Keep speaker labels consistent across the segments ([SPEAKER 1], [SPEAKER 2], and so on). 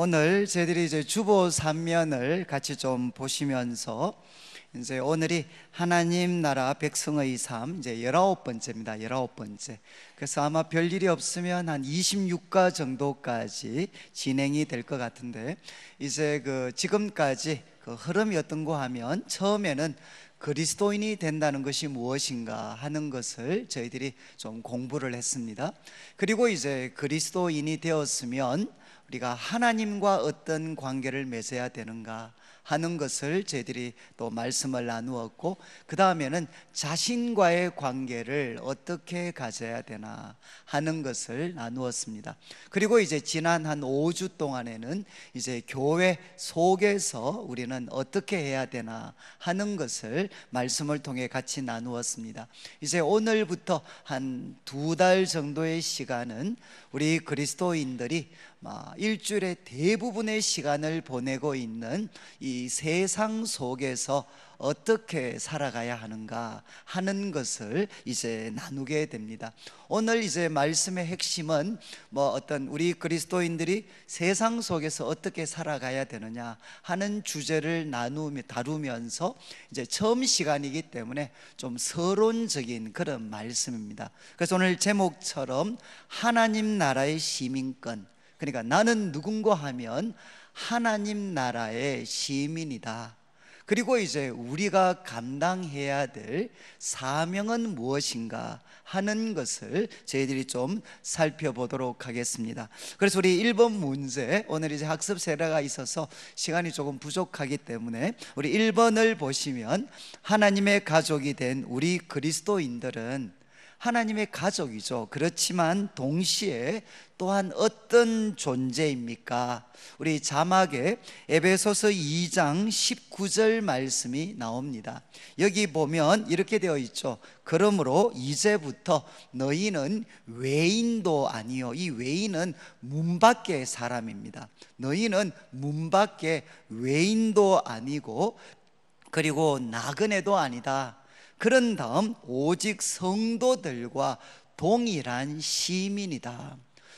[SPEAKER 1] 오늘 저희들이 이제 주보 3면을 같이 좀 보시면서 이제 오늘이 하나님 나라 백성의 삶 이제 19번째입니다. 19번째. 그래서 아마 별일이 없으면 한 26가 정도까지 진행이 될 것 같은데, 이제 지금까지 흐름이 어떤가 하면 처음에는 그리스도인이 된다는 것이 무엇인가 하는 것을 저희들이 좀 공부를 했습니다. 그리고 이제 그리스도인이 되었으면 우리가 하나님과 어떤 관계를 맺어야 되는가 하는 것을 저희들이 또 말씀을 나누었고, 그 다음에는 자신과의 관계를 어떻게 가져야 되나 하는 것을 나누었습니다. 그리고 이제 지난 한 5주 동안에는 이제 교회 속에서 우리는 어떻게 해야 되나 하는 것을 말씀을 통해 같이 나누었습니다. 이제 오늘부터 한 2달 정도의 시간은 우리 그리스도인들이 일주일의 대부분의 시간을 보내고 있는 이 세상 속에서 어떻게 살아가야 하는가 하는 것을 이제 나누게 됩니다. 오늘 이제 말씀의 핵심은 어떤 우리 그리스도인들이 세상 속에서 어떻게 살아가야 되느냐 하는 주제를 다루면서 이제 처음 시간이기 때문에 좀 서론적인 그런 말씀입니다. 그래서 오늘 제목처럼 하나님 나라의 시민권, 그러니까 나는 누군가 하면 하나님 나라의 시민이다. 그리고 이제 우리가 감당해야 될 사명은 무엇인가 하는 것을 저희들이 좀 살펴보도록 하겠습니다. 그래서 우리 1번 문제, 오늘 이제 학습 세례가 있어서 시간이 조금 부족하기 때문에 우리 1번을 보시면, 하나님의 가족이 된 우리 그리스도인들은 하나님의 가족이죠. 그렇지만 동시에 또한 어떤 존재입니까? 우리 자막에 에베소서 2장 19절 말씀이 나옵니다. 여기 보면 이렇게 되어 있죠. 그러므로 이제부터 너희는 외인도 아니요, 이 외인은 문 밖의 사람입니다. 너희는 문 밖의 외인도 아니고 그리고 나그네도 아니다. 그런 다음 오직 성도들과 동일한 시민이다.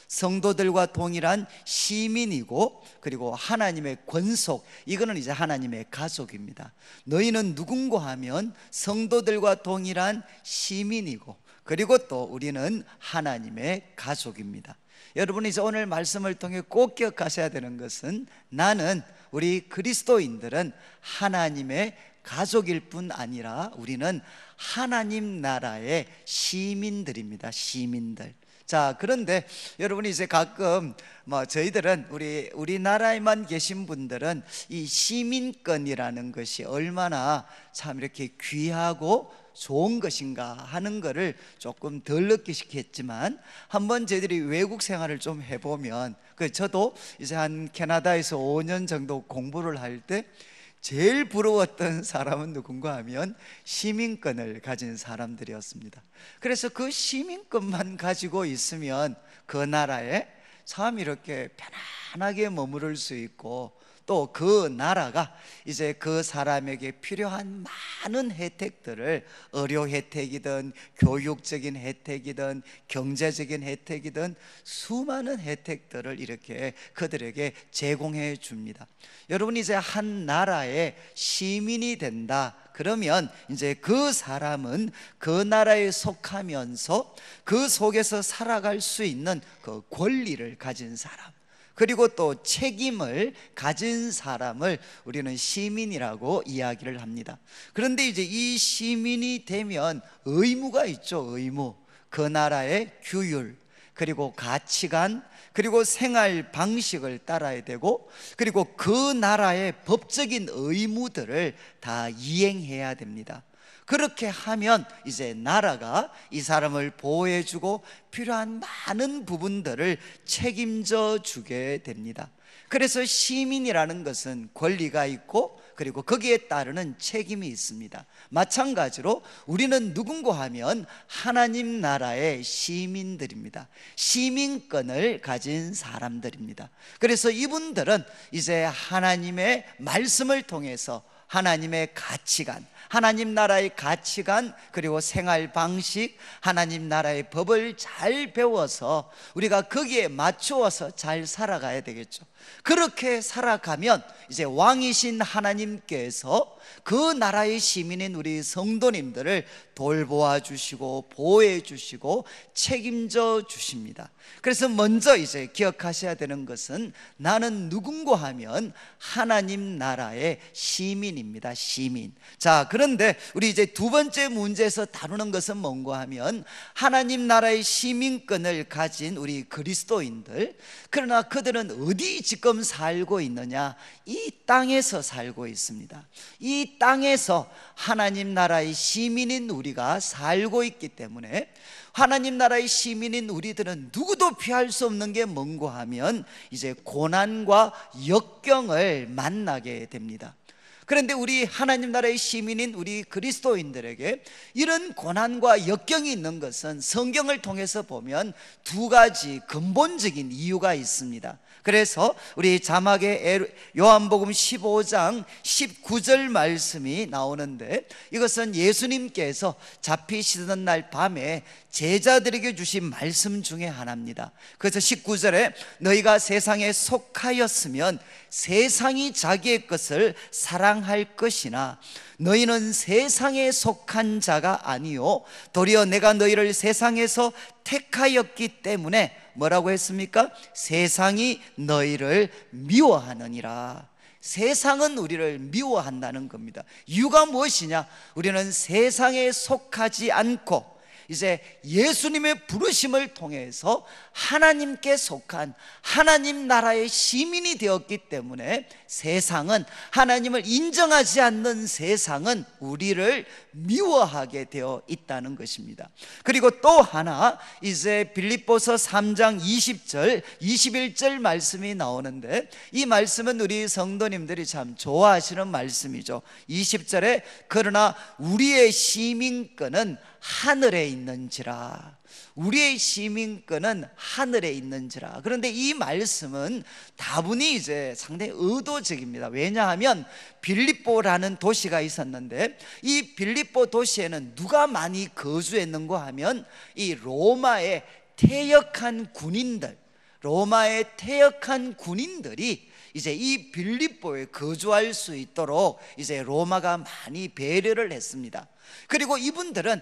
[SPEAKER 1] 성도들과 동일한 시민이고, 그리고 하나님의 권속, 이거는 이제 하나님의 가족입니다. 너희는 누군가 하면 성도들과 동일한 시민이고, 그리고 또 우리는 하나님의 가족입니다. 여러분이 이제 오늘 말씀을 통해 꼭 기억하셔야 되는 것은, 나는, 우리 그리스도인들은 하나님의 가족일 뿐 아니라 우리는 하나님 나라의 시민들입니다. 시민들. 자, 그런데 여러분이 이제 가끔 저희들은 우리나라에만 계신 분들은 이 시민권이라는 것이 얼마나 참 이렇게 귀하고 좋은 것인가 하는 것을 조금 덜 느끼시겠지만, 한번 저희들이 외국 생활을 좀 해보면, 저도 이제 한 캐나다에서 5년 정도 공부를 할 때 제일 부러웠던 사람은 누군가 하면 시민권을 가진 사람들이었습니다. 그래서 그 시민권만 가지고 있으면 그 나라에 참 이렇게 편안하게 머무를 수 있고, 또 그 나라가 이제 그 사람에게 필요한 많은 혜택들을, 의료 혜택이든 교육적인 혜택이든 경제적인 혜택이든 수많은 혜택들을 이렇게 그들에게 제공해 줍니다. 여러분이 이제 한 나라의 시민이 된다 그러면 이제 그 사람은 그 나라에 속하면서 그 속에서 살아갈 수 있는 그 권리를 가진 사람, 그리고 또 책임을 가진 사람을 우리는 시민이라고 이야기를 합니다. 그런데 이제 이 시민이 되면 의무가 있죠. 의무. 그 나라의 규율, 그리고 가치관, 그리고 생활 방식을 따라야 되고, 그리고 그 나라의 법적인 의무들을 다 이행해야 됩니다. 그렇게 하면 이제 나라가 이 사람을 보호해주고 필요한 많은 부분들을 책임져 주게 됩니다. 그래서 시민이라는 것은 권리가 있고, 그리고 거기에 따르는 책임이 있습니다. 마찬가지로 우리는 누군가 하면 하나님 나라의 시민들입니다. 시민권을 가진 사람들입니다. 그래서 이분들은 이제 하나님의 말씀을 통해서 하나님의 가치관, 하나님 나라의 가치관, 그리고 생활 방식, 하나님 나라의 법을 잘 배워서 우리가 거기에 맞추어서 잘 살아가야 되겠죠. 그렇게 살아가면 이제 왕이신 하나님께서 그 나라의 시민인 우리 성도님들을 돌보아 주시고 보호해 주시고 책임져 주십니다. 그래서 먼저 이제 기억하셔야 되는 것은 나는 누군가 하면 하나님 나라의 시민입니다. 시민. 자, 그런데 우리 이제 두 번째 문제에서 다루는 것은 뭔가 하면 하나님 나라의 시민권을 가진 우리 그리스도인들, 그러나 그들은 어디 지금 살고 있느냐? 이 땅에서 살고 있습니다. 이 땅에서 하나님 나라의 시민인 우리가 살고 있기 때문에 하나님 나라의 시민인 우리들은 누구도 피할 수 없는 게 뭔가 하면 이제 고난과 역경을 만나게 됩니다. 그런데 우리 하나님 나라의 시민인 우리 그리스도인들에게 이런 고난과 역경이 있는 것은 성경을 통해서 보면 두 가지 근본적인 이유가 있습니다. 그래서 우리 자막에 요한복음 15장 19절 말씀이 나오는데, 이것은 예수님께서 잡히시던 날 밤에 제자들에게 주신 말씀 중에 하나입니다. 그래서 19절에 너희가 세상에 속하였으면 세상이 자기의 것을 사랑할 것이나 너희는 세상에 속한 자가 아니요 도리어 내가 너희를 세상에서 택하였기 때문에 뭐라고 했습니까? 세상이 너희를 미워하느니라. 세상은 우리를 미워한다는 겁니다. 이유가 무엇이냐? 우리는 세상에 속하지 않고 이제 예수님의 부르심을 통해서 하나님께 속한 하나님 나라의 시민이 되었기 때문에 세상은, 하나님을 인정하지 않는 세상은 우리를 미워하게 되어 있다는 것입니다. 그리고 또 하나, 이제 빌립보서 3장 20절 21절 말씀이 나오는데, 이 말씀은 우리 성도님들이 참 좋아하시는 말씀이죠. 20절에 그러나 우리의 시민권은 하늘에 있는지라. 우리의 시민권은 하늘에 있는지라. 그런데 이 말씀은 다분히 이제 상당히 의도적입니다. 왜냐하면 빌립보라는 도시가 있었는데 이 빌립보 도시에는 누가 많이 거주했는가 하면 이 로마의 퇴역한 군인들, 로마의 퇴역한 군인들이 이제 이 빌립보에 거주할 수 있도록 이제 로마가 많이 배려를 했습니다. 그리고 이분들은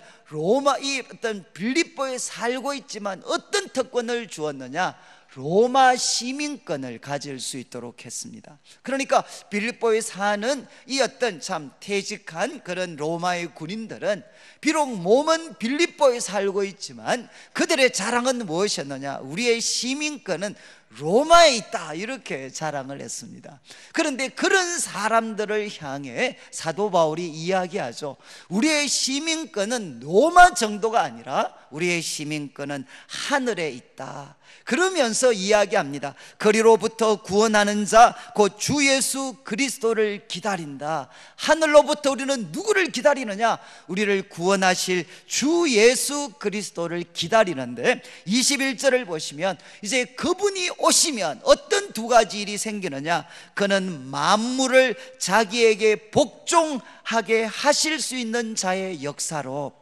[SPEAKER 1] 이 어떤 빌립보에 살고 있지만 어떤 특권을 주었느냐? 로마 시민권을 가질 수 있도록 했습니다. 그러니까 빌립보에 사는 이 어떤 참 퇴직한 그런 로마의 군인들은 비록 몸은 빌립보에 살고 있지만 그들의 자랑은 무엇이었느냐? 우리의 시민권은 로마에 있다, 이렇게 자랑을 했습니다. 그런데 그런 사람들을 향해 사도 바울이 이야기하죠. 우리의 시민권은 로마 정도가 아니라 우리의 시민권은 하늘에 있다. 그러면서 이야기합니다. 그리로부터 구원하는 자 곧 주 예수 그리스도를 기다린다. 하늘로부터 우리는 누구를 기다리느냐? 우리를 구원하실 주 예수 그리스도를 기다리는데 21절을 보시면 이제 그분이 오시면 어떤 두 가지 일이 생기느냐? 그는 만물을 자기에게 복종하게 하실 수 있는 자의 역사로,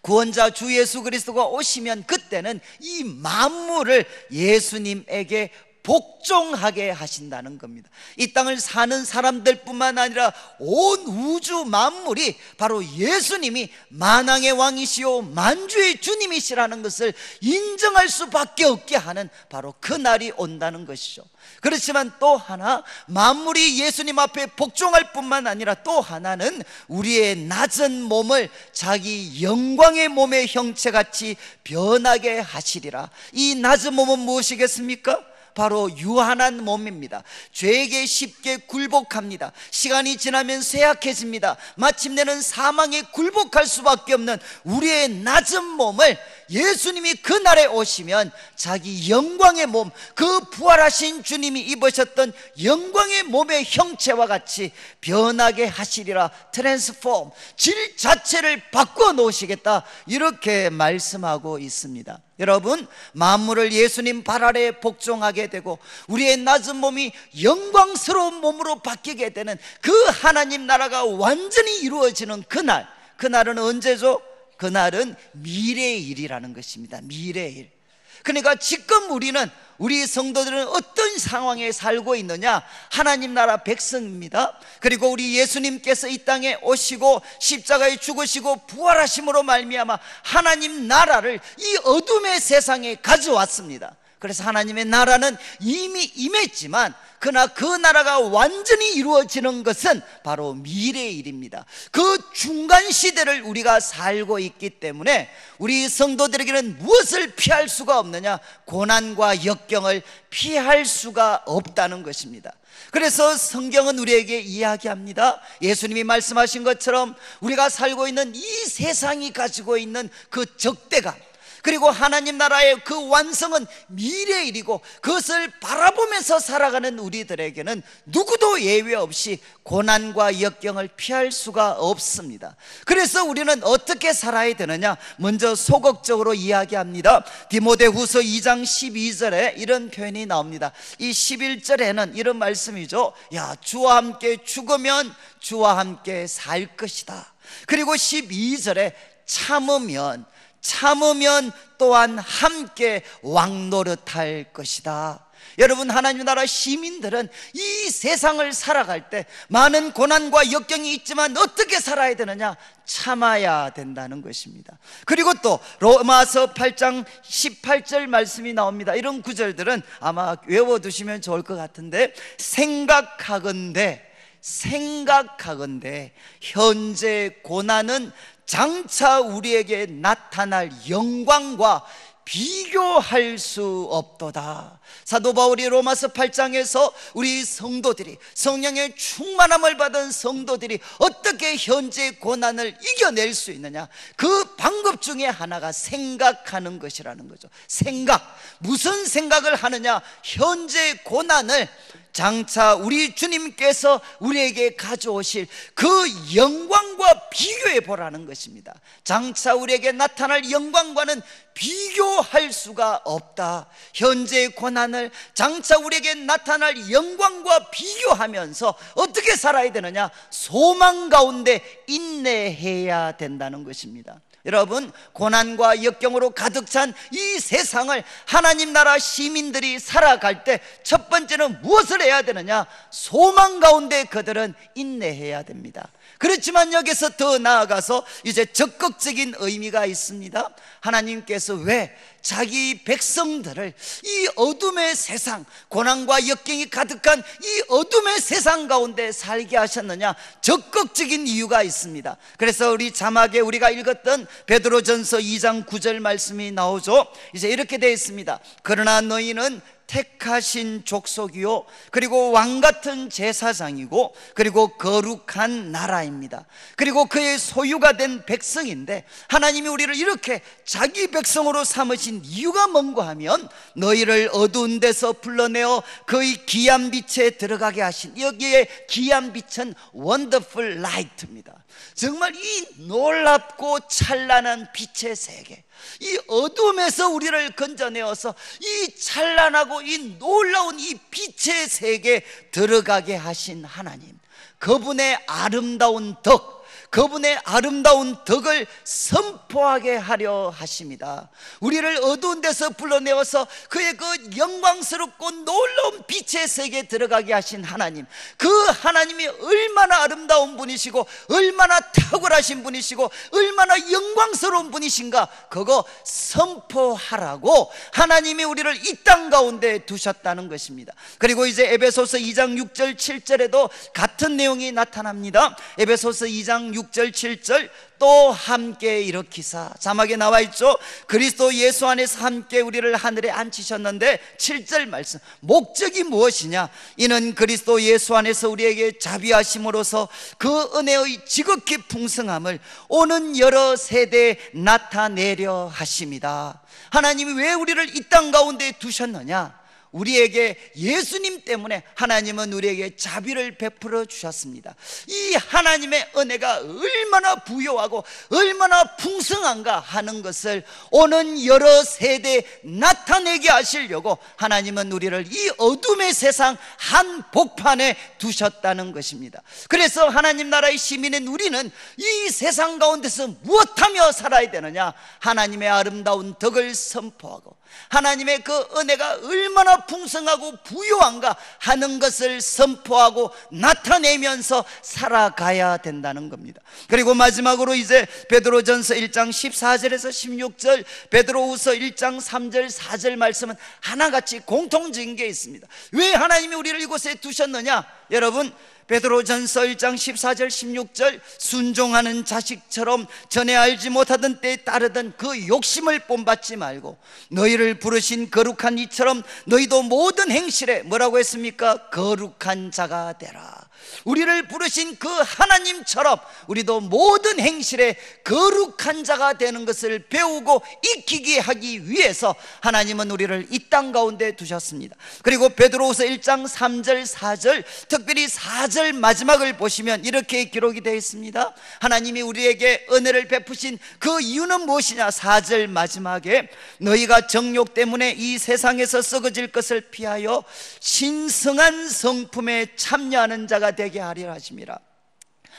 [SPEAKER 1] 구원자 주 예수 그리스도가 오시면 그때는 이 만물을 예수님에게 복종하게 하신다는 겁니다. 이 땅을 사는 사람들 뿐만 아니라 온 우주 만물이 바로 예수님이 만왕의 왕이시오 만주의 주님이시라는 것을 인정할 수밖에 없게 하는 바로 그 날이 온다는 것이죠. 그렇지만 또 하나, 만물이 예수님 앞에 복종할 뿐만 아니라 또 하나는 우리의 낮은 몸을 자기 영광의 몸의 형체같이 변하게 하시리라. 이 낮은 몸은 무엇이겠습니까? 바로 유한한 몸입니다. 죄에게 쉽게 굴복합니다. 시간이 지나면 쇠약해집니다. 마침내는 사망에 굴복할 수밖에 없는 우리의 낮은 몸을 예수님이 그날에 오시면 자기 영광의 몸, 그 부활하신 주님이 입으셨던 영광의 몸의 형체와 같이 변하게 하시리라. 트랜스폼, 질 자체를 바꿔 놓으시겠다, 이렇게 말씀하고 있습니다. 여러분, 만물을 예수님 발 아래 복종하게 되고 우리의 낮은 몸이 영광스러운 몸으로 바뀌게 되는 그 하나님 나라가 완전히 이루어지는 그날은 언제죠? 그날은 미래의 일이라는 것입니다. 미래의 일. 그러니까 지금 우리 성도들은 어떤 상황에 살고 있느냐? 하나님 나라 백성입니다. 그리고 우리 예수님께서 이 땅에 오시고 십자가에 죽으시고 부활하심으로 말미암아 하나님 나라를 이 어둠의 세상에 가져왔습니다. 그래서 하나님의 나라는 이미 임했지만 그러나 그 나라가 완전히 이루어지는 것은 바로 미래의 일입니다. 그 중간 시대를 우리가 살고 있기 때문에 우리 성도들에게는 무엇을 피할 수가 없느냐? 고난과 역경을 피할 수가 없다는 것입니다. 그래서 성경은 우리에게 이야기합니다. 예수님이 말씀하신 것처럼 우리가 살고 있는 이 세상이 가지고 있는 그 적대감, 그리고 하나님 나라의 그 완성은 미래의 일이고 그것을 바라보면서 살아가는 우리들에게는 누구도 예외 없이 고난과 역경을 피할 수가 없습니다. 그래서 우리는 어떻게 살아야 되느냐? 먼저 소극적으로 이야기합니다. 디모데후서 2장 12절에 이런 표현이 나옵니다. 이 11절에는 이런 말씀이죠. 야, 주와 함께 죽으면 주와 함께 살 것이다. 그리고 12절에 참으면 또한 함께 왕노릇할 것이다. 여러분, 하나님 나라 시민들은 이 세상을 살아갈 때 많은 고난과 역경이 있지만 어떻게 살아야 되느냐? 참아야 된다는 것입니다. 그리고 또 로마서 8장 18절 말씀이 나옵니다. 이런 구절들은 아마 외워두시면 좋을 것 같은데, 생각하건대 현재 고난은 장차 우리에게 나타날 영광과 비교할 수 없도다. 사도 바울이 로마서 8장에서 우리 성도들이, 성령의 충만함을 받은 성도들이 어떻게 현재 고난을 이겨낼 수 있느냐? 그 방법 중에 하나가 생각하는 것이라는 거죠. 무슨 생각을 하느냐? 현재 고난을 장차 우리 주님께서 우리에게 가져오실 그 영광과 비교해 보라는 것입니다. 장차 우리에게 나타날 영광과는 비교할 수가 없다. 현재의 고난을 장차 우리에게 나타날 영광과 비교하면서 어떻게 살아야 되느냐? 소망 가운데 인내해야 된다는 것입니다. 여러분, 고난과 역경으로 가득 찬 이 세상을 하나님 나라 시민들이 살아갈 때 첫 번째는 무엇을 해야 되느냐? 소망 가운데 그들은 인내해야 됩니다. 그렇지만 여기서 더 나아가서 이제 적극적인 의미가 있습니다. 하나님께서 왜 자기 백성들을 이 어둠의 세상, 고난과 역경이 가득한 이 어둠의 세상 가운데 살게 하셨느냐? 적극적인 이유가 있습니다. 그래서 우리 자막에 우리가 읽었던 베드로전서 2장 9절 말씀이 나오죠. 이제 이렇게 되어 있습니다. 그러나 너희는 택하신 족속이요, 그리고 왕같은 제사장이고, 그리고 거룩한 나라입니다. 그리고 그의 소유가 된 백성인데, 하나님이 우리를 이렇게 자기 백성으로 삼으신 이유가 뭔가 하면, 너희를 어두운 데서 불러내어 그의 귀한 빛에 들어가게 하신, 여기에 귀한 빛은 wonderful light입니다. 정말 이 놀랍고 찬란한 빛의 세계, 이 어둠에서 우리를 건져내어서 이 찬란하고 이 놀라운 이 빛의 세계에 들어가게 하신 하나님, 그분의 아름다운 덕을 선포하게 하려 하십니다. 우리를 어두운 데서 불러내어서 그의 그 영광스럽고 놀라운 빛의 세계에 들어가게 하신 하나님, 그 하나님이 얼마나 아름다운 분이시고 얼마나 탁월하신 분이시고 얼마나 영광스러운 분이신가, 그거 선포하라고 하나님이 우리를 이 땅 가운데 두셨다는 것입니다. 그리고 이제 에베소서 2장 6절 7절에도 같은 내용이 나타납니다. 에베소서 2장 6절 7절, 또 함께 일으키사, 자막에 나와 있죠. 그리스도 예수 안에서 함께 우리를 하늘에 앉히셨는데 7절 말씀, 목적이 무엇이냐? 이는 그리스도 예수 안에서 우리에게 자비하심으로써 그 은혜의 지극히 풍성함을 오는 여러 세대에 나타내려 하십니다. 하나님이 왜 우리를 이 땅 가운데 두셨느냐? 우리에게 예수님 때문에 하나님은 우리에게 자비를 베풀어 주셨습니다. 이 하나님의 은혜가 얼마나 부요하고 얼마나 풍성한가 하는 것을 오는 여러 세대에 나타내게 하시려고 하나님은 우리를 이 어둠의 세상 한복판에 두셨다는 것입니다. 그래서 하나님 나라의 시민인 우리는 이 세상 가운데서 무엇하며 살아야 되느냐? 하나님의 아름다운 덕을 선포하고 하나님의 그 은혜가 얼마나 풍성하고 부요한가 하는 것을 선포하고 나타내면서 살아가야 된다는 겁니다. 그리고 마지막으로 이제 베드로전서 1장 14절에서 16절, 베드로후서 1장 3절 4절 말씀은 하나같이 공통적인 게 있습니다. 왜 하나님이 우리를 이곳에 두셨느냐? 여러분, 베드로전서 1장 14절 16절, 순종하는 자식처럼 전에 알지 못하던 때에 따르던 그 욕심을 본받지 말고 너희를 부르신 거룩한 이처럼 너희도 모든 행실에 뭐라고 했습니까? 거룩한 자가 되라. 우리를 부르신 그 하나님처럼 우리도 모든 행실에 거룩한 자가 되는 것을 배우고 익히게 하기 위해서 하나님은 우리를 이 땅 가운데 두셨습니다. 그리고 베드로후서 1장 3절 4절, 특별히 4절 마지막을 보시면 이렇게 기록이 되어 있습니다. 하나님이 우리에게 은혜를 베푸신 그 이유는 무엇이냐? 4절 마지막에 너희가 정욕 때문에 이 세상에서 썩어질 것을 피하여 신성한 성품에 참여하는 자가 되게 하리라 하심이라.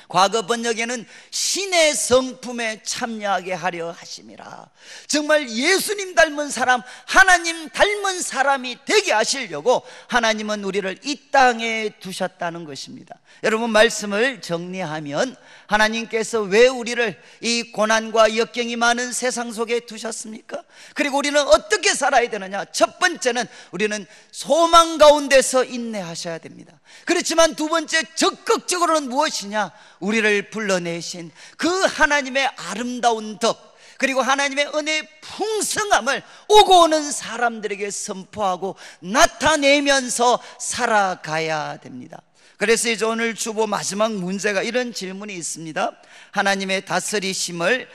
[SPEAKER 1] 과거 번역에는 신의 성품에 참여하게 하려 하심이라. 정말 예수님 닮은 사람, 하나님 닮은 사람이 되게 하시려고 하나님은 우리를 이 땅에 두셨다는 것입니다. 여러분, 말씀을 정리하면 하나님께서 왜 우리를 이 고난과 역경이 많은 세상 속에 두셨습니까? 그리고 우리는 어떻게 살아야 되느냐? 첫 번째는 우리는 소망 가운데서 인내하셔야 됩니다. 그렇지만 두 번째, 적극적으로는 무엇이냐? 우리를 불러내신 그 하나님의 아름다운 덕, 그리고 하나님의 은혜의 풍성함을 오고 오는 사람들에게 선포하고 나타내면서 살아가야 됩니다. 그래서 이제 오늘 주보 마지막 문제가 이런 질문이 있습니다. 하나님의 다스리심을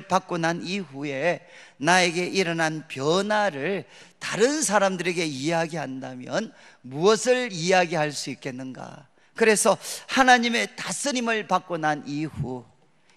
[SPEAKER 1] 받고 난 이후에 나에게 일어난 변화를 다른 사람들에게 이야기한다면 무엇을 이야기할 수 있겠는가? 그래서 하나님의 다스림을 받고 난 이후,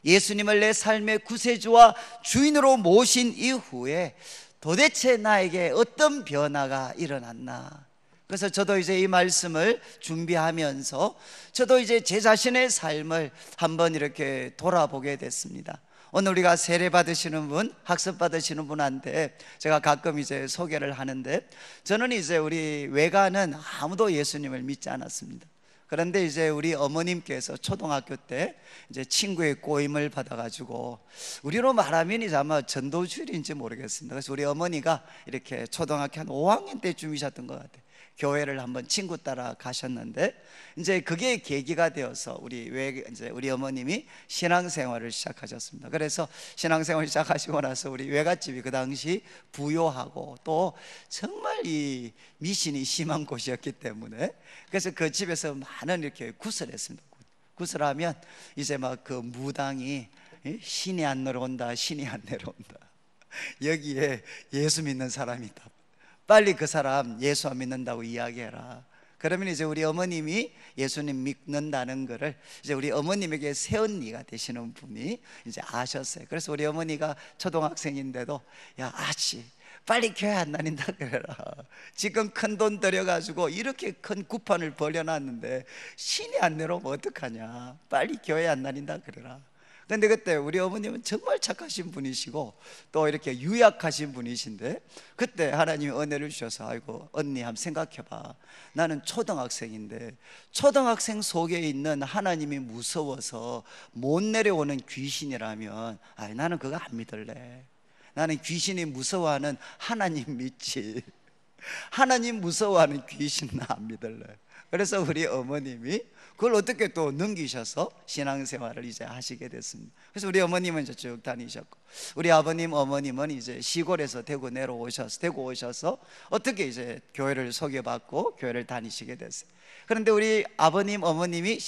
[SPEAKER 1] 예수님을 내 삶의 구세주와 주인으로 모신 이후에 도대체 나에게 어떤 변화가 일어났나? 그래서 저도 이제 이 말씀을 준비하면서 저도 이제 제 자신의 삶을 한번 이렇게 돌아보게 됐습니다. 오늘 우리가 세례 받으시는 분, 학습 받으시는 분한테 제가 가끔 이제 소개를 하는데, 저는 이제 우리 외가는 아무도 예수님을 믿지 않았습니다. 그런데 이제 우리 어머님께서 초등학교 때 이제 친구의 꼬임을 받아가지고, 우리로 말하면 이제 아마 전도주일인지 모르겠습니다. 그래서 우리 어머니가 이렇게 초등학교 한 5학년 때쯤이셨던 것 같아요. 교회를 한번 친구 따라 가셨는데, 이제 그게 계기가 되어서 우리 어머님이 신앙생활을 시작하셨습니다. 그래서 신앙생활을 시작하시고 나서 우리 외갓집이 그 당시 부요하고 또 정말 이 미신이 심한 곳이었기 때문에, 그래서 그 집에서 많은 이렇게 구슬했습니다. 구슬하면 이제 막 그 무당이 신이 안 내려온다, 신이 안 내려온다, 여기에 예수 믿는 사람이 있다, 빨리 그 사람 예수 안 믿는다고 이야기해라. 그러면 이제 우리 어머님이 예수님 믿는다는 거를 이제 우리 어머님에게 새언니가 되시는 분이 이제 아셨어요. 그래서 우리 어머니가 초등학생인데도, 야 아치 빨리 교회 안 다닌다 그래라. 지금 큰 돈 들여가지고 이렇게 큰 구판을 벌려놨는데 신이 안 내려오면 어떡하냐, 빨리 교회 안 다닌다 그래라. 근데 그때 우리 어머님은 정말 착하신 분이시고 또 이렇게 유약하신 분이신데, 그때 하나님이 은혜를 주셔서, 아이고 언니 한번 생각해봐, 나는 초등학생인데 초등학생 속에 있는 하나님이 무서워서 못 내려오는 귀신이라면 나는 그거 안 믿을래. 나는 귀신이 무서워하는 하나님 믿지, 하나님 무서워하는 귀신은 안 믿을래. 그래서 우리 어머님이 그걸 어떻게 또 넘기셔서 신앙생활을 이제 하시게 됐습니다. 그래서 우리 어머님은 이제 쭉 다니셨고, 우리 아버님 어머님은 이제 시골에서 대구 오셔서 어떻게 이제 교회를 소개받고 교회를 다니시게 됐어요. 그런데 우리 아버님 어머님이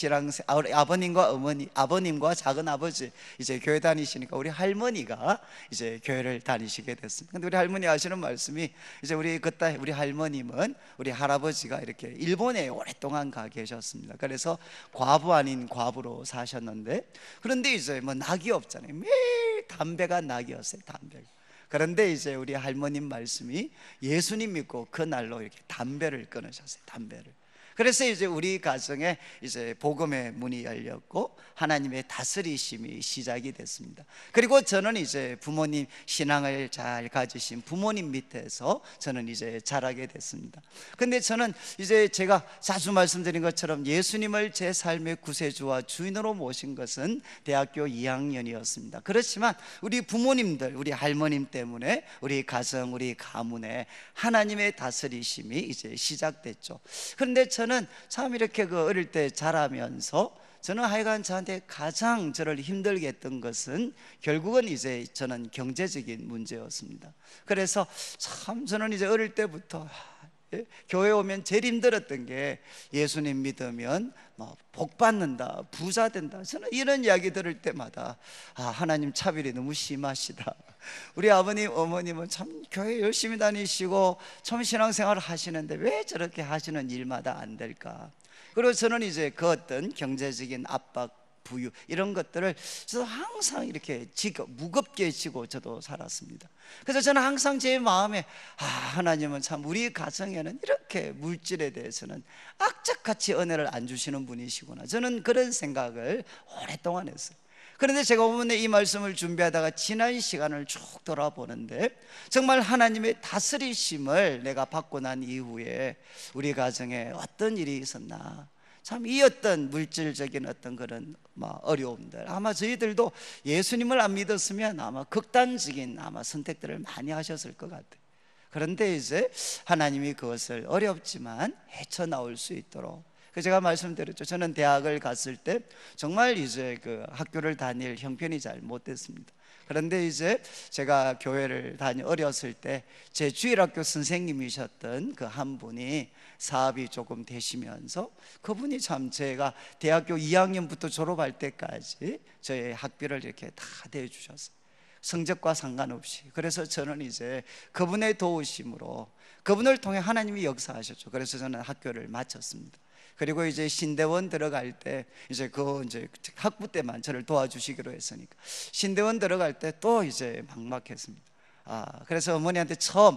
[SPEAKER 1] 아버님과 어머니, 아버님과 작은 아버지 이제 교회 다니시니까 우리 할머니가 이제 교회를 다니시게 됐습니다. 근데 우리 할머니 하시는 말씀이, 이제 그때 우리 할머님은 우리 할아버지가 이렇게 일본에 오랫동안 가 계셨습니다. 그래서 과부 아닌 과부로 사셨는데, 그런데 이제 뭐 낙이 없잖아요. 매일 담배가 낙이었어요, 담배가. 그런데 이제 우리 할머님 말씀이, 예수님 믿고 그날로 이렇게 담배를 끊으셨어요, 담배를. 그래서 이제 우리 가정에 이제 복음의 문이 열렸고 하나님의 다스리심이 시작이 됐습니다. 그리고 저는 이제 부모님 신앙을 잘 가지신 부모님 밑에서 저는 이제 자라게 됐습니다. 근데 저는 이제 제가 자주 말씀드린 것처럼 예수님을 제 삶의 구세주와 주인으로 모신 것은 대학교 2학년이었습니다. 그렇지만 우리 부모님들, 우리 할머님 때문에 우리 가정, 우리 가문에 하나님의 다스리심이 이제 시작됐죠. 그런데 저는 참 이렇게 어릴 때 자라면서 저는 하여간 저한테 가장 저를 힘들게 했던 것은 결국은 이제 저는 경제적인 문제였습니다. 그래서 참 저는 이제 어릴 때부터 교회 오면 제일 힘들었던 게, 예수님 믿으면 복 받는다, 부자 된다. 저는 이런 이야기 들을 때마다 하나님 차별이 너무 심하시다. 우리 아버님 어머님은 참 교회 열심히 다니시고 참 신앙생활을 하시는데 왜 저렇게 하시는 일마다 안 될까? 그리고 저는 이제 그 어떤 경제적인 압박, 부유 이런 것들을 저도 항상 이렇게 무겁게 지고 저도 살았습니다. 그래서 저는 항상 제 마음에 하나님은 참 우리 가정에는 이렇게 물질에 대해서는 악착같이 은혜를 안 주시는 분이시구나, 저는 그런 생각을 오랫동안 했어요. 그런데 제가 오늘 이 말씀을 준비하다가 지난 시간을 쭉 돌아보는데, 정말 하나님의 다스리심을 내가 받고 난 이후에 우리 가정에 어떤 일이 있었나, 참 이 어떤 물질적인 어떤 그런 어려움들, 아마 저희들도 예수님을 안 믿었으면 아마 극단적인 선택들을 많이 하셨을 것 같아요. 그런데 이제 하나님이 그것을 어렵지만 헤쳐나올 수 있도록, 제가 말씀드렸죠. 저는 대학을 갔을 때 정말 이제 그 학교를 다닐 형편이 잘 못 됐습니다. 그런데 이제 제가 교회를 어렸을 때 제 주일학교 선생님이셨던 그 한 분이 사업이 조금 되시면서, 그분이 참 제가 대학교 2학년부터 졸업할 때까지 저의 학비를 이렇게 다 대주셨어요, 성적과 상관없이. 그래서 저는 이제 그분의 도우심으로, 그분을 통해 하나님이 역사하셨죠. 그래서 저는 학교를 마쳤습니다. 그리고 이제 신대원 들어갈 때 이제 학부 때만 저를 도와주시기로 했으니까 신대원 들어갈 때 또 이제 막막했습니다. 그래서 어머니한테 처음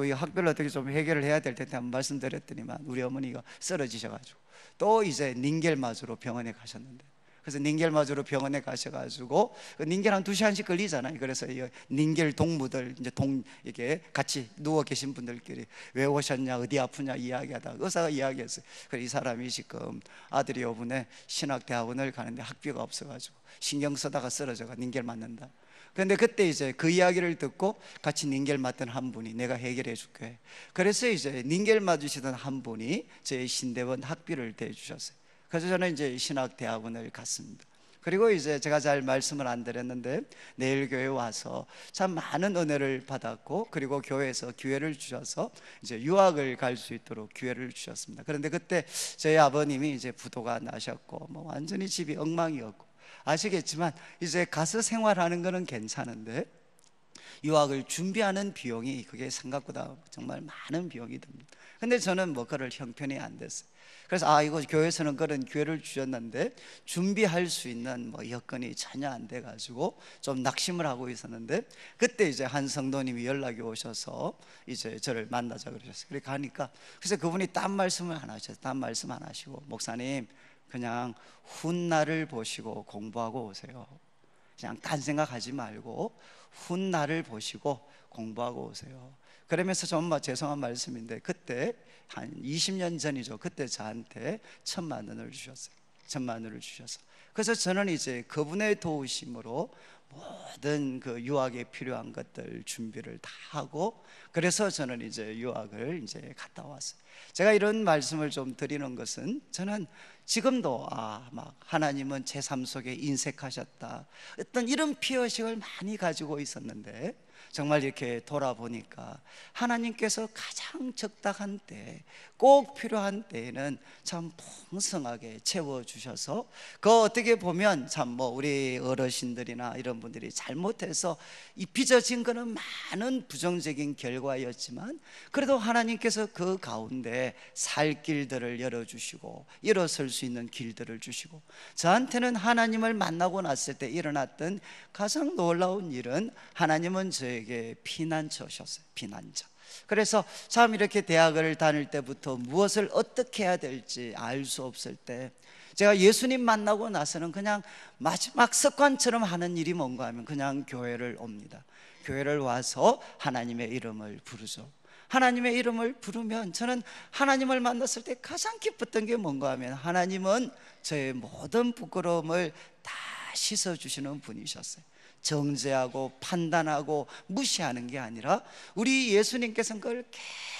[SPEAKER 1] 이 학비를 어떻게 좀 해결을 해야 될 텐데 한번 말씀드렸더니만 우리 어머니가 쓰러지셔가지고 또 이제 닌겔마주로 병원에 가셨는데, 그래서 닌겔마주로 병원에 가셔가지고 닌겔 한 2시간씩 걸리잖아요. 그래서 이 닌겔 동무들 이제 이게 같이 누워 계신 분들끼리 왜 오셨냐, 어디 아프냐 이야기하다가 의사가 이야기했어요. 그래서 이 사람이 지금 아들이 요번에 신학대학원을 가는데 학비가 없어가지고 신경 쓰다가 쓰러져가 닌겔 맞는다. 그런데 그때 이제 그 이야기를 듣고 같이 닌겔 맞던 한 분이 내가 해결해 줄게. 그래서 이제 닌겔 맞으시던 한 분이 제 신대원 학비를 대주셨어요. 그래서 저는 이제 신학대학원을 갔습니다. 그리고 이제 제가 잘 말씀을 안 드렸는데 내일 교회 와서 참 많은 은혜를 받았고, 그리고 교회에서 기회를 주셔서 이제 유학을 갈 수 있도록 기회를 주셨습니다. 그런데 그때 저희 아버님이 이제 부도가 나셨고 완전히 집이 엉망이었고, 아시겠지만 이제 가서 생활하는 거는 괜찮은데 유학을 준비하는 비용이 그게 생각보다 정말 많은 비용이 듭니다. 근데 저는 그럴 형편이 안 됐어요. 그래서 이거 교회에서는 그런 기회를 주셨는데 준비할 수 있는 여건이 전혀 안 돼가지고 좀 낙심을 하고 있었는데, 그때 이제 한 성도님이 연락이 오셔서 이제 저를 만나자 그러셨어요. 그래 가니까 그래서 그분이 딴 말씀을 안 하셨어요. 딴 말씀 안 하시고, 목사님 그냥 훗날을 보시고 공부하고 오세요. 그냥 딴 생각하지 말고 훗날을 보시고 공부하고 오세요. 그러면서 좀 죄송한 말씀인데 그때 한 20년 전이죠. 그때 저한테 1,000만 원을 주셨어요. 1,000만 원을 주셔서, 그래서 저는 이제 그분의 도우심으로 모든 그 유학에 필요한 것들 준비를 다 하고, 그래서 저는 이제 유학을 이제 갔다 왔어요. 제가 이런 말씀을 좀 드리는 것은, 저는 지금도 막 하나님은 제 삶 속에 인색하셨다, 어떤 이런 피의식을 많이 가지고 있었는데, 정말 이렇게 돌아보니까 하나님께서 가장 적당한 때, 꼭 필요한 때에는 참 풍성하게 채워주셔서, 그 어떻게 보면 참 우리 어르신들이나 이런 분들이 잘못해서 이 빚어진 거는 많은 부정적인 결과였지만, 그래도 하나님께서 그 가운데 살 길들을 열어주시고 일어설 수 있는 길들을 주시고, 저한테는 하나님을 만나고 났을 때 일어났던 가장 놀라운 일은, 하나님은 저에게 피난처셨어요. 피난처. 그래서 참 이렇게 대학을 다닐 때부터 무엇을 어떻게 해야 될지 알 수 없을 때, 제가 예수님 만나고 나서는 그냥 마지막 습관처럼 하는 일이 뭔가 하면 그냥 교회를 옵니다. 교회를 와서 하나님의 이름을 부르죠. 하나님의 이름을 부르면, 저는 하나님을 만났을 때 가장 기뻤던 게 뭔가 하면, 하나님은 저의 모든 부끄러움을 다 씻어주시는 분이셨어요. 정죄하고 판단하고 무시하는 게 아니라, 우리 예수님께서는 그걸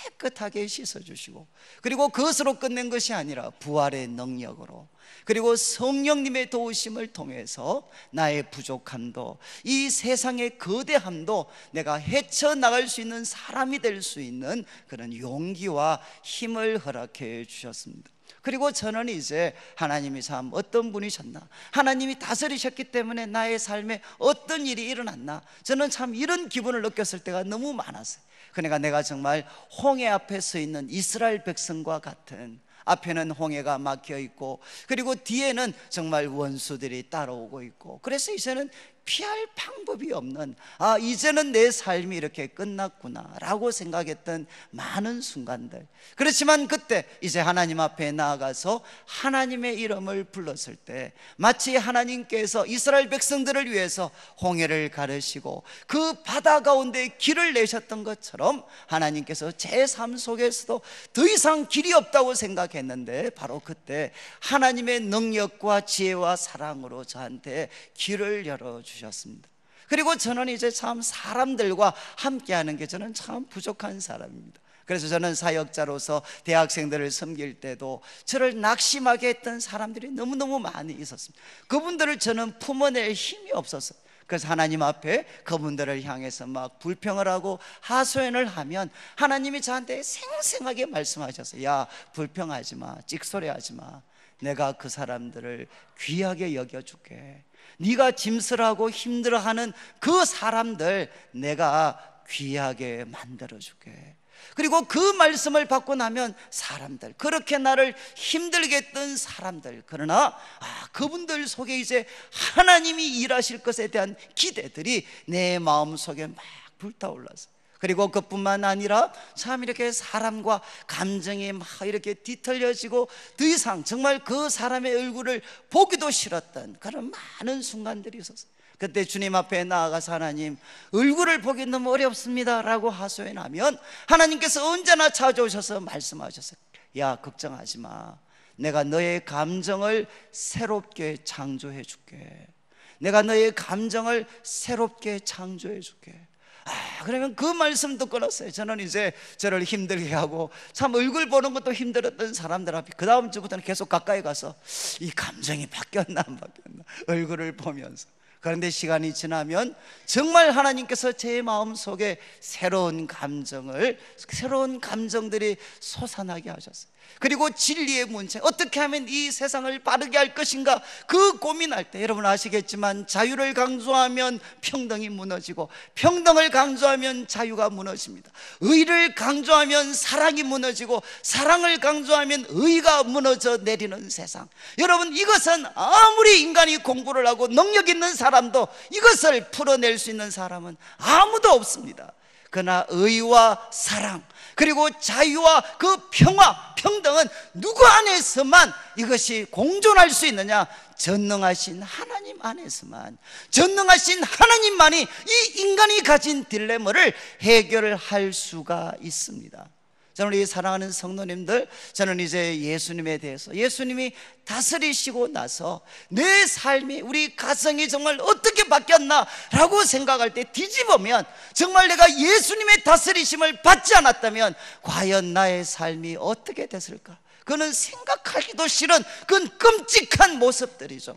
[SPEAKER 1] 깨끗하게 씻어주시고, 그리고 그것으로 끝낸 것이 아니라 부활의 능력으로, 그리고 성령님의 도우심을 통해서 나의 부족함도, 이 세상의 거대함도 내가 헤쳐나갈 수 있는 사람이 될 수 있는 그런 용기와 힘을 허락해 주셨습니다. 그리고 저는 이제 하나님이 참 어떤 분이셨나, 하나님이 다스리셨기 때문에 나의 삶에 어떤 일이 일어났나, 저는 참 이런 기분을 느꼈을 때가 너무 많았어요. 그러니까 내가 정말 홍해 앞에 서 있는 이스라엘 백성과 같은, 앞에는 홍해가 막혀 있고, 그리고 뒤에는 정말 원수들이 따라오고 있고, 그래서 이제는 피할 방법이 없는, 이제는 내 삶이 이렇게 끝났구나 라고 생각했던 많은 순간들. 그렇지만 그때 이제 하나님 앞에 나아가서 하나님의 이름을 불렀을 때, 마치 하나님께서 이스라엘 백성들을 위해서 홍해를 가르시고 그 바다 가운데 길을 내셨던 것처럼, 하나님께서 제 삶 속에서도 더 이상 길이 없다고 생각했는데, 바로 그때 하나님의 능력과 지혜와 사랑으로 저한테 길을 열어주셨습니다. 그리고 저는 이제 참 사람들과 함께하는 게 저는 참 부족한 사람입니다. 그래서 저는 사역자로서 대학생들을 섬길 때도 저를 낙심하게 했던 사람들이 너무너무 많이 있었습니다. 그분들을 저는 품어낼 힘이 없었어요. 그래서 하나님 앞에 그분들을 향해서 막 불평을 하고 하소연을 하면, 하나님이 저한테 생생하게 말씀하셨어요. 야, 불평하지 마, 찍소리하지 마. 내가 그 사람들을 귀하게 여겨줄게. 네가 짐쓸하고 힘들어하는 그 사람들 내가 귀하게 만들어줄게. 그리고 그 말씀을 받고 나면 사람들, 그렇게 나를 힘들게 했던 사람들, 그러나 그분들 속에 이제 하나님이 일하실 것에 대한 기대들이 내 마음속에 막 불타올랐어요. 그리고 그뿐만 아니라 참 이렇게 사람과 감정이 막 이렇게 뒤틀려지고, 더 이상 정말 그 사람의 얼굴을 보기도 싫었던 그런 많은 순간들이 있었어요. 그때 주님 앞에 나아가서, 하나님, 얼굴을 보기 너무 어렵습니다 라고 하소연하면, 하나님께서 언제나 찾아오셔서 말씀하셨어요. 야, 걱정하지 마. 내가 너의 감정을 새롭게 창조해 줄게. 내가 너의 감정을 새롭게 창조해 줄게. 그러면 그 말씀 듣고 났어요. 저는 이제 저를 힘들게 하고 참 얼굴 보는 것도 힘들었던 사람들 앞에 그 다음 주부터는 계속 가까이 가서 이 감정이 바뀌었나 안 바뀌었나 얼굴을 보면서, 그런데 시간이 지나면 정말 하나님께서 제 마음속에 새로운 감정들이 솟아나게 하셨어요. 그리고 진리의 문제, 어떻게 하면 이 세상을 빠르게 할 것인가, 그 고민할 때, 여러분 아시겠지만 자유를 강조하면 평등이 무너지고, 평등을 강조하면 자유가 무너집니다. 의를 강조하면 사랑이 무너지고, 사랑을 강조하면 의가 무너져 내리는 세상. 여러분, 이것은 아무리 인간이 공부를 하고 능력 있는 사람도 이것을 풀어낼 수 있는 사람은 아무도 없습니다. 그러나 의와 사랑, 그리고 자유와 그 평화, 평등은 누구 안에서만 이것이 공존할 수 있느냐? 전능하신 하나님 안에서만. 전능하신 하나님만이 이 인간이 가진 딜레마를 해결할 수가 있습니다. 저는 우리 사랑하는 성도님들, 저는 이제 예수님에 대해서, 예수님이 다스리시고 나서 내 삶이, 우리 가정이 정말 어떻게 바뀌었나 라고 생각할 때 뒤집으면, 정말 내가 예수님의 다스리심을 받지 않았다면 과연 나의 삶이 어떻게 됐을까? 그는 생각하기도 싫은 그건 끔찍한 모습들이죠.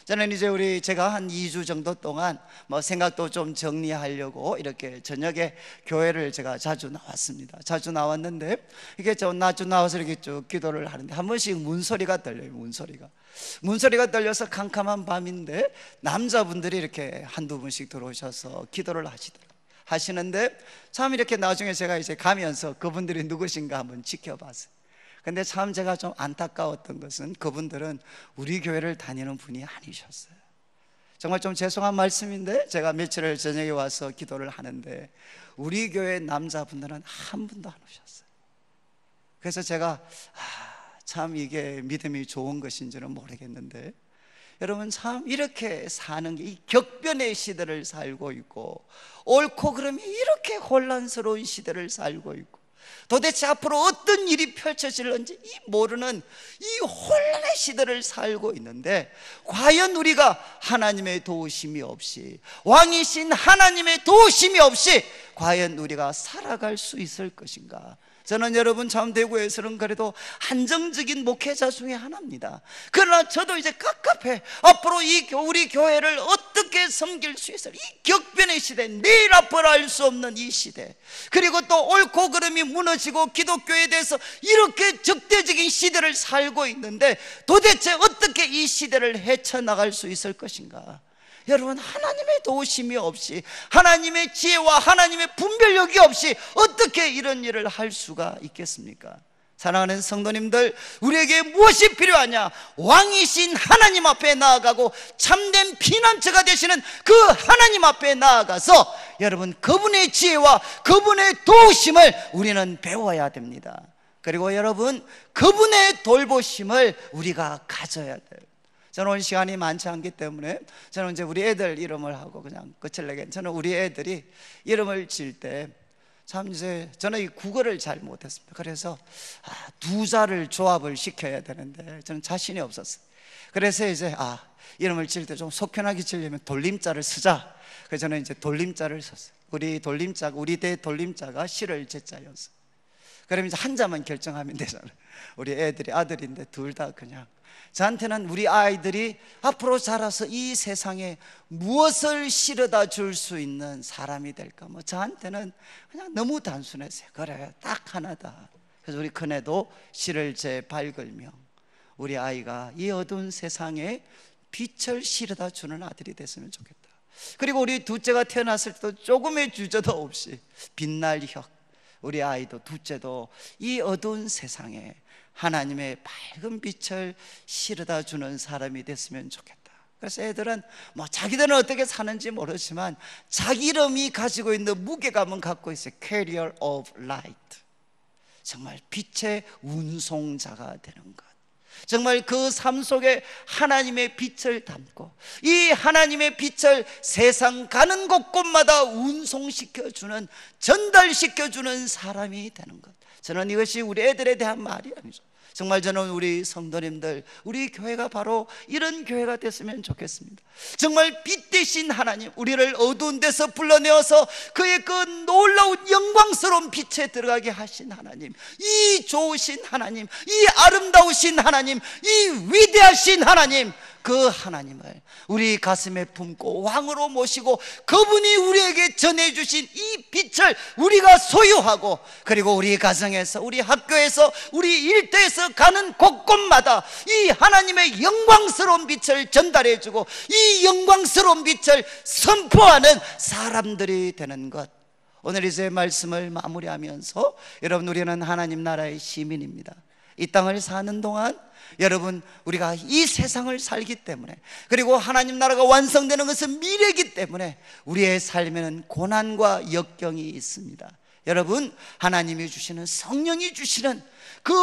[SPEAKER 1] 저는 이제 제가 한 2주 정도 동안 생각도 좀 정리하려고 이렇게 저녁에 교회를 제가 자주 나왔습니다. 자주 나왔는데, 이게 자주 나와서 이렇게 쭉 기도를 하는데 한 번씩 문소리가 들려요. 문소리가 들려서 캄캄한 밤인데 남자분들이 이렇게 한두 분씩 들어오셔서 기도를 하시는데, 참 이렇게 나중에 제가 이제 가면서 그분들이 누구신가 한번 지켜봤어요. 근데 참 제가 좀 안타까웠던 것은 그분들은 우리 교회를 다니는 분이 아니셨어요. 정말 좀 죄송한 말씀인데, 제가 며칠을 저녁에 와서 기도를 하는데 우리 교회 남자분들은 한 분도 안 오셨어요. 그래서 제가 참 이게 믿음이 좋은 것인지는 모르겠는데, 여러분 참 이렇게 사는 게, 이 격변의 시대를 살고 있고, 옳고 그름이 이렇게 혼란스러운 시대를 살고 있고, 도대체 앞으로 어떤 일이 펼쳐질는지 모르는 이 혼란의 시대를 살고 있는데, 과연 우리가 하나님의 도우심이 없이, 왕이신 하나님의 도우심이 없이 과연 우리가 살아갈 수 있을 것인가? 저는 여러분 참 대구에서는 그래도 한정적인 목회자 중에 하나입니다. 그러나 저도 이제 갑갑해. 앞으로 우리 교회를 어떻게 섬길 수 있을, 이 격변의 시대, 내일 앞을 알 수 없는 이 시대, 그리고 또 옳고 그름이 무너지고 기독교에 대해서 이렇게 적대적인 시대를 살고 있는데, 도대체 어떻게 이 시대를 헤쳐나갈 수 있을 것인가? 여러분, 하나님의 도우심이 없이, 하나님의 지혜와 하나님의 분별력이 없이 어떻게 이런 일을 할 수가 있겠습니까? 사랑하는 성도님들, 우리에게 무엇이 필요하냐? 왕이신 하나님 앞에 나아가고 참된 피난처가 되시는 그 하나님 앞에 나아가서 여러분, 그분의 지혜와 그분의 도우심을 우리는 배워야 됩니다. 그리고 여러분, 그분의 돌보심을 우리가 가져야 돼요. 저는 오늘 시간이 많지 않기 때문에 저는 이제 우리 애들 이름을 하고 그냥 끝을 내게, 저는 우리 애들이 이름을 지을 때 참 이제 저는 이 국어를 잘 못했습니다. 그래서 두 자를 조합을 시켜야 되는데 저는 자신이 없었어요. 그래서 이제 이름을 지을 때 좀 속편하게 지으려면 돌림자를 쓰자. 그래서 저는 이제 돌림자를 썼어요. 우리 대 돌림자가 실을 제자였어요. 그러면 이제 한 자만 결정하면 되잖아요. 우리 애들이 아들인데 둘 다 그냥, 저한테는 우리 아이들이 앞으로 자라서 이 세상에 무엇을 실어다 줄 수 있는 사람이 될까, 저한테는 그냥 너무 단순했어요. 그래, 딱 하나다. 그래서 우리 큰애도 실을 제 밝을명, 우리 아이가 이 어두운 세상에 빛을 실어다 주는 아들이 됐으면 좋겠다. 그리고 우리 둘째가 태어났을 때도 조금의 주저도 없이 빛날 혁, 우리 아이도 둘째도 이 어두운 세상에 하나님의 밝은 빛을 실어다 주는 사람이 됐으면 좋겠다. 그래서 애들은 자기들은 어떻게 사는지 모르지만 자기 이름이 가지고 있는 무게감은 갖고 있어요. Carrier of Light, 정말 빛의 운송자가 되는 것. 정말 그 삶 속에 하나님의 빛을 담고 이 하나님의 빛을 세상 가는 곳곳마다 운송시켜주는, 전달시켜주는 사람이 되는 것. 저는 이것이 우리 애들에 대한 말이 아니죠. 정말 저는 우리 성도님들, 우리 교회가 바로 이런 교회가 됐으면 좋겠습니다. 정말 빛 대신 하나님, 우리를 어두운 데서 불러내어서 그의 그 놀라운 영광스러운 빛에 들어가게 하신 하나님, 이 좋으신 하나님, 이 아름다우신 하나님, 이 위대하신 하나님, 그 하나님을 우리 가슴에 품고 왕으로 모시고 그분이 우리에게 전해주신 이 빛을 우리가 소유하고, 그리고 우리 가정에서, 우리 학교에서, 우리 일터에서 가는 곳곳마다 이 하나님의 영광스러운 빛을 전달해주고 이 영광스러운 빛을 선포하는 사람들이 되는 것. 오늘 이제 말씀을 마무리하면서, 여러분, 우리는 하나님 나라의 시민입니다. 이 땅을 사는 동안 여러분, 우리가 이 세상을 살기 때문에, 그리고 하나님 나라가 완성되는 것은 미래이기 때문에 우리의 삶에는 고난과 역경이 있습니다. 여러분, 하나님이 주시는, 성령이 주시는 그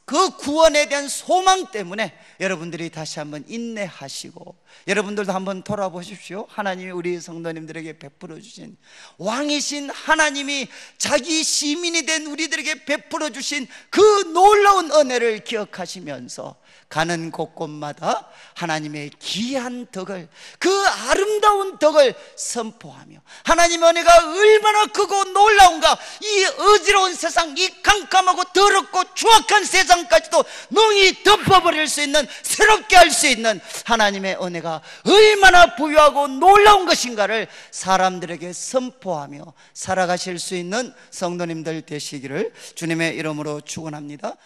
[SPEAKER 1] 그 구원에 대한 소망 때문에 여러분들이 다시 한번 인내하시고, 여러분들도 한번 돌아보십시오. 하나님이 우리 성도님들에게 베풀어 주신, 왕이신 하나님이 자기 시민이 된 우리들에게 베풀어 주신 그 놀라운 은혜를 기억하시면서 가는 곳곳마다 하나님의 귀한 덕을, 그 아름다운 덕을 선포하며, 하나님의 은혜가 얼마나 크고 놀라운가, 이 어지러운 세상, 이 깜깜하고 더럽고 추악한 세상까지도 능히 덮어버릴 수 있는, 새롭게 할 수 있는 하나님의 은혜가 얼마나 부유하고 놀라운 것인가를 사람들에게 선포하며 살아가실 수 있는 성도님들 되시기를 주님의 이름으로 축원합니다.